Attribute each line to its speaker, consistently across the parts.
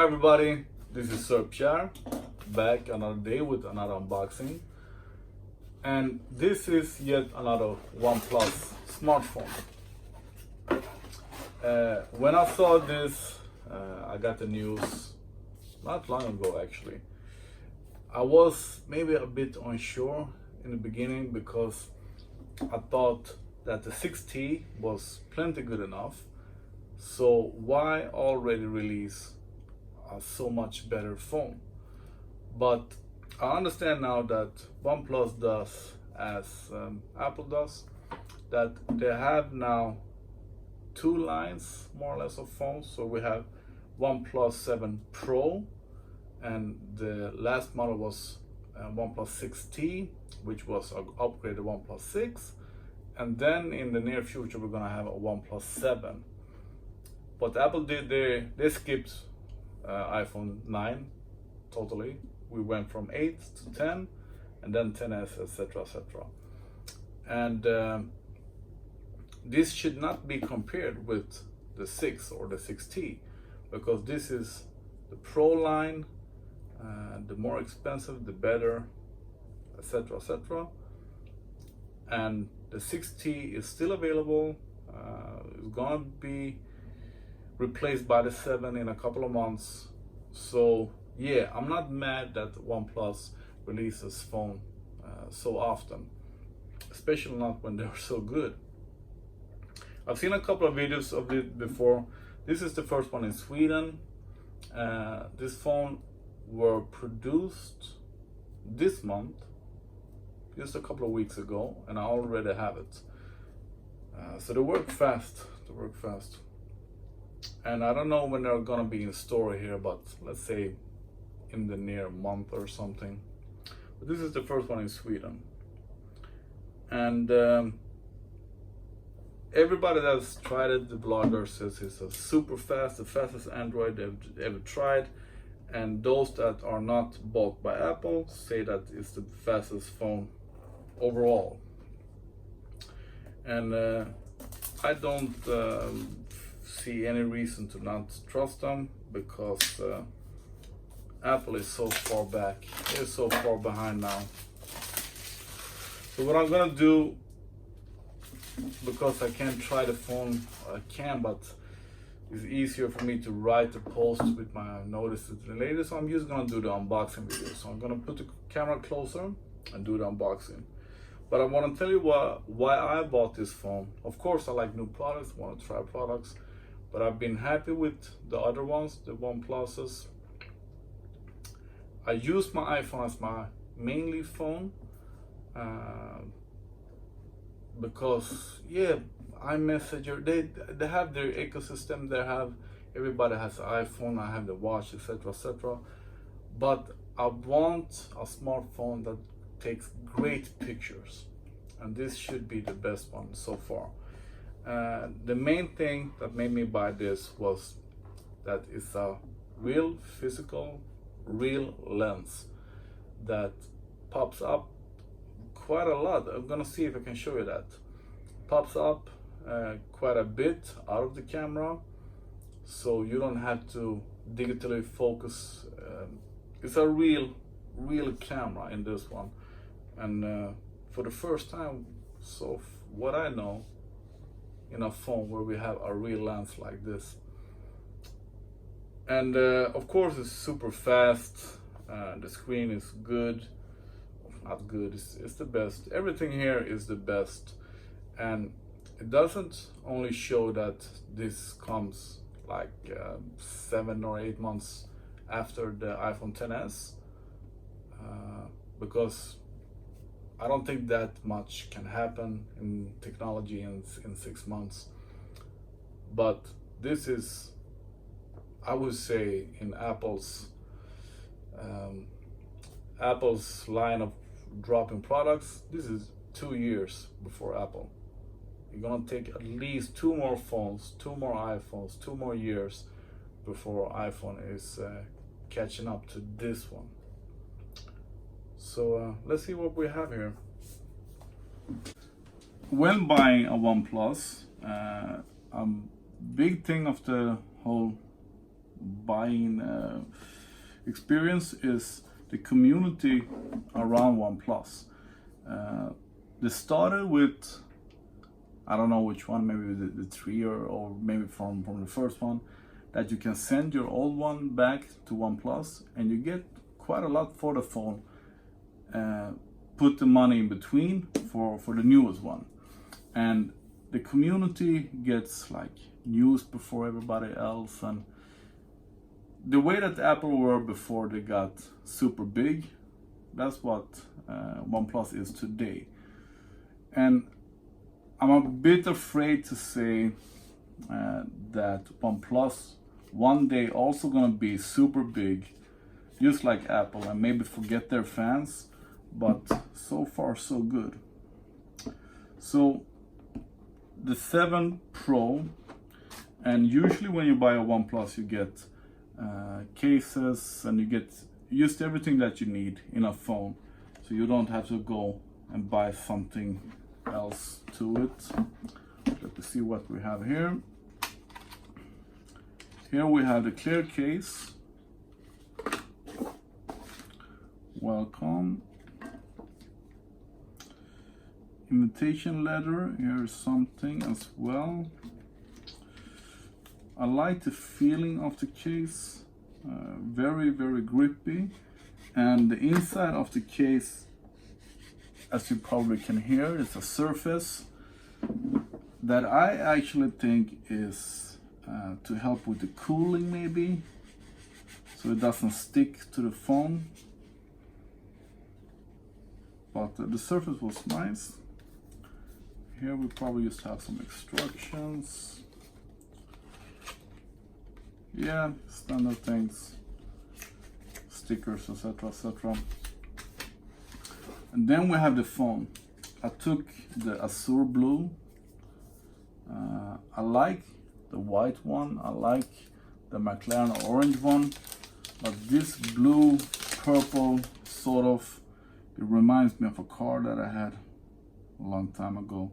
Speaker 1: everybody, this is Sir Pierre, back another day with another unboxing. And this is yet another OnePlus smartphone. When I saw this, I got the news not long ago actually. I was maybe a bit unsure in the beginning because I thought that the 6T was plenty good enough. So why already release a so much better phone? But I understand now that OnePlus does as Apple does, that they have now two lines more or less of phones. So we have OnePlus 7 Pro, and the last model was OnePlus 6T, which was an upgraded OnePlus 6, and then in the near future we're gonna have a OnePlus 7. But Apple did, they skipped iPhone 9 totally. We went from 8 to 10, and then 10s, etc, etc. And this should not be compared with the 6 or the 6T, because this is the Pro line, the more expensive the better, etc, etc. And the 6T is still available. It's gonna be replaced by the 7 in a couple of months. So yeah, I'm not mad that OnePlus releases phone so often, especially not when they're so good. I've seen a couple of videos of it before. This is the first one in Sweden. This phone were produced this month, just a couple of weeks ago, and I already have it. So they work fast. And I don't know when they're gonna be in store here, but let's say in the near month or something. But this is the first one in Sweden. And everybody that's tried it, the blogger says it's a super fast, the fastest Android they've ever tried. And those that are not bought by Apple say that it's the fastest phone overall. And I don't see any reason to not trust them, because Apple is so far back, it's so far behind now. So what I'm gonna do, because I can't try the phone, I can, but it's easier for me to write the post with my notices later, so I'm just gonna do the unboxing video. So I'm gonna put the camera closer and do the unboxing. But I want to tell you why I bought this phone. Of course I like new products, want to try products, but I've been happy with the other ones, the OnePluses. I use my iPhone as my mainly phone, because yeah, iMessage, they have their ecosystem. They have, everybody has an iPhone. I have the watch, etc, etc. But I want a smartphone that takes great pictures, and this should be the best one so far. The main thing that made me buy this was that it's a real physical, real lens that pops up quite a lot. I'm gonna see if I can show you that. Pops up quite a bit out of the camera, so you don't have to digitally focus. It's a real camera in this one, and for the first time, so what I know, in a phone where we have a real lens like this. And of course it's super fast. The screen is good, not good, it's the best. Everything here is the best, and it doesn't only show that this comes like 7 or 8 months after the iPhone XS, because I don't think that much can happen in technology in 6 months. But this is, I would say, in Apple's line of dropping products, this is 2 years before Apple. You're gonna take at least 2 more phones, 2 more iPhones, 2 more years before iPhone is catching up to this one. So let's see what we have here. When buying a OnePlus, a big thing of the whole buying experience is the community around OnePlus. They started with, I don't know which one, maybe the 3 or maybe from the first one, that you can send your old one back to OnePlus and you get quite a lot for the phone. Put the money in between for the newest one. And the community gets like news before everybody else, and the way that Apple were before they got super big, that's what OnePlus is today. And I'm a bit afraid to say that OnePlus one day also gonna be super big, just like Apple, and maybe forget their fans, but so far so good. So the 7 Pro, and usually when you buy a OnePlus you get cases and you get just everything that you need in a phone, so you don't have to go and buy something else to it. Let me see what we have here. Here we have the clear case. Welcome. Invitation letter. Here's something as well. I like the feeling of the case. Very, very grippy. And the inside of the case, as you probably can hear, is a surface that I actually think is to help with the cooling, maybe, so it doesn't stick to the phone. But the surface was nice. Here we probably just have some instructions. Yeah, standard things, stickers, etc., etc. And then we have the phone. I took the Azure blue. I like the white one. I like the McLaren orange one. But this blue, purple, sort of, it reminds me of a car that I had a long time ago.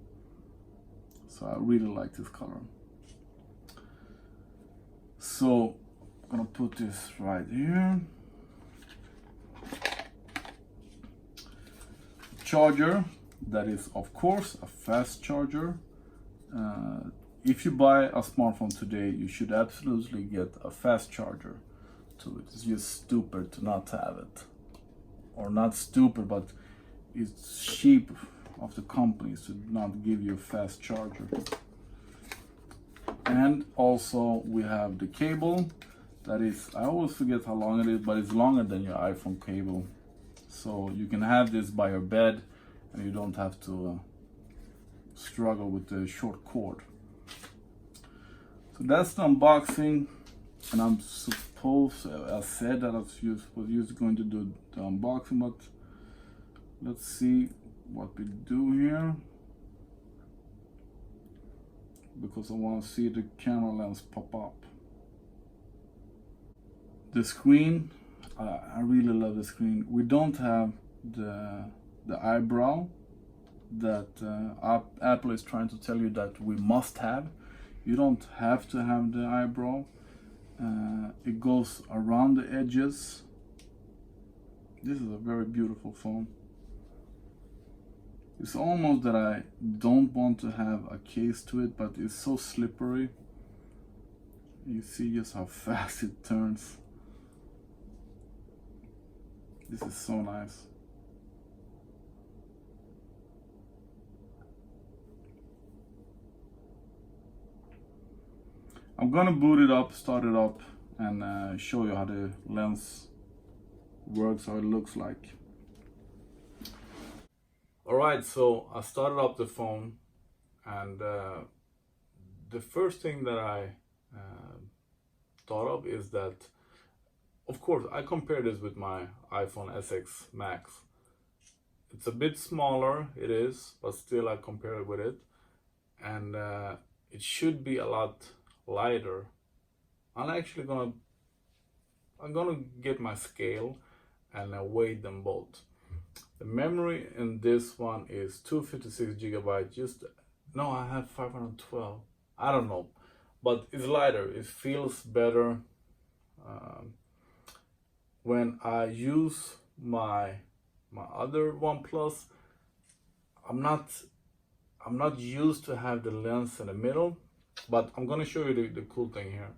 Speaker 1: So I really like this color. So I'm gonna put this right here. Charger, that is of course a fast charger. If you buy a smartphone today, you should absolutely get a fast charger to it. It's just stupid to not have it. Or not stupid, but it's cheap of the companies to not give you a fast charger. And also we have the cable. That is, I always forget how long it is, but it's longer than your iPhone cable. So you can have this by your bed and you don't have to struggle with the short cord. So that's the unboxing, and I'm supposed, I said that I was just going to do the unboxing, but let's see what we do here, because I want to see the camera lens pop up. The screen, I really love the screen. We don't have the eyebrow that Apple is trying to tell you that we must have. You don't have to have the eyebrow. It goes around the edges. This is a very beautiful phone. It's almost that I don't want to have a case to it, but it's so slippery. You see just how fast it turns. This is so nice. I'm gonna boot it up, start it up, and show you how the lens works, how it looks like. Alright, so I started up the phone, and the first thing that I thought of is that, of course, I compare this with my iPhone SX Max. It's a bit smaller, it is, but still I compare it with it, and it should be a lot lighter. I'm gonna get my scale and weigh them both. The memory in this one is 256 gigabytes. No, I have 512. I don't know, but it's lighter. It feels better. When I use my other OnePlus, I'm not used to have the lens in the middle, but I'm gonna show you the cool thing here.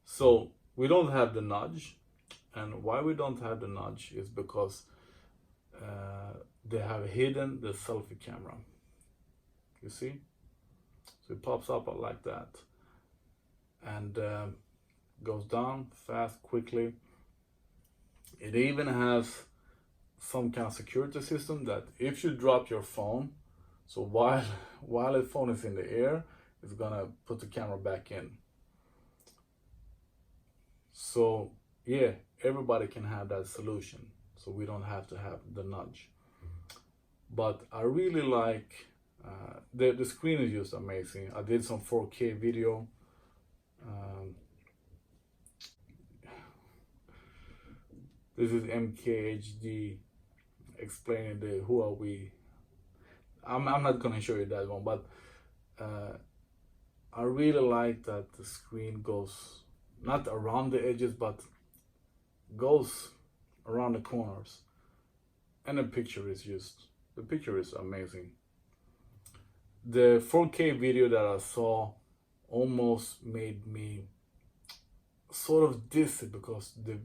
Speaker 1: So we don't have the nudge, and why we don't have the nudge is because they have hidden the selfie camera. You see? So it pops up like that, and goes down fast, quickly. It even has some kind of security system that if you drop your phone, so while the phone is in the air, it's gonna put the camera back in. So yeah, everybody can have that solution, so we don't have to have the nudge. But I really like the screen is just amazing. I did some 4K video. This is MKHD explaining the who are we. I'm not gonna show you that one, but I really like that the screen goes not around the edges, but goes around the corners, and the picture is amazing. The 4K video that I saw almost made me sort of dizzy, because the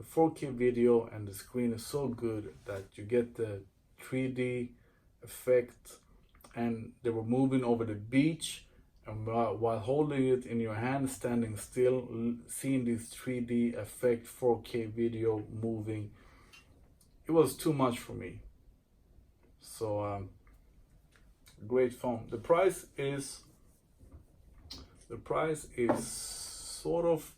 Speaker 1: 4K video and the screen is so good that you get the 3D effect, and they were moving over the beach, and while holding it in your hand, standing still, seeing this 3D effect, 4K video moving, it was too much for me. So great phone. The price is sort of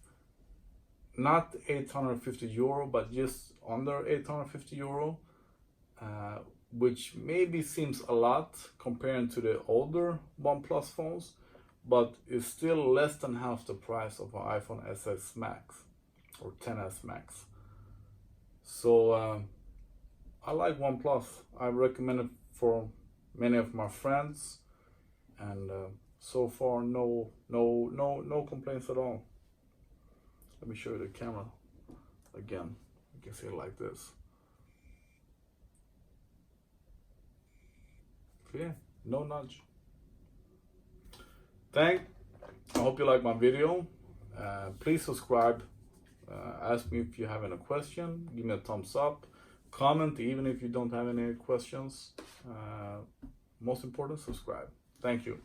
Speaker 1: not 850 euro, but just under 850 euro, which maybe seems a lot comparing to the older OnePlus phones, but it's still less than half the price of an iPhone SS Max or XS Max. So I like OnePlus. I recommend it for many of my friends, and so far no complaints at all. Let me show you the camera again. You can see it like this. So yeah, no nudge. I hope you like my video. Please subscribe. Ask me if you have any question. Give me a thumbs up. Comment even if you don't have any questions. Most important, subscribe. Thank you.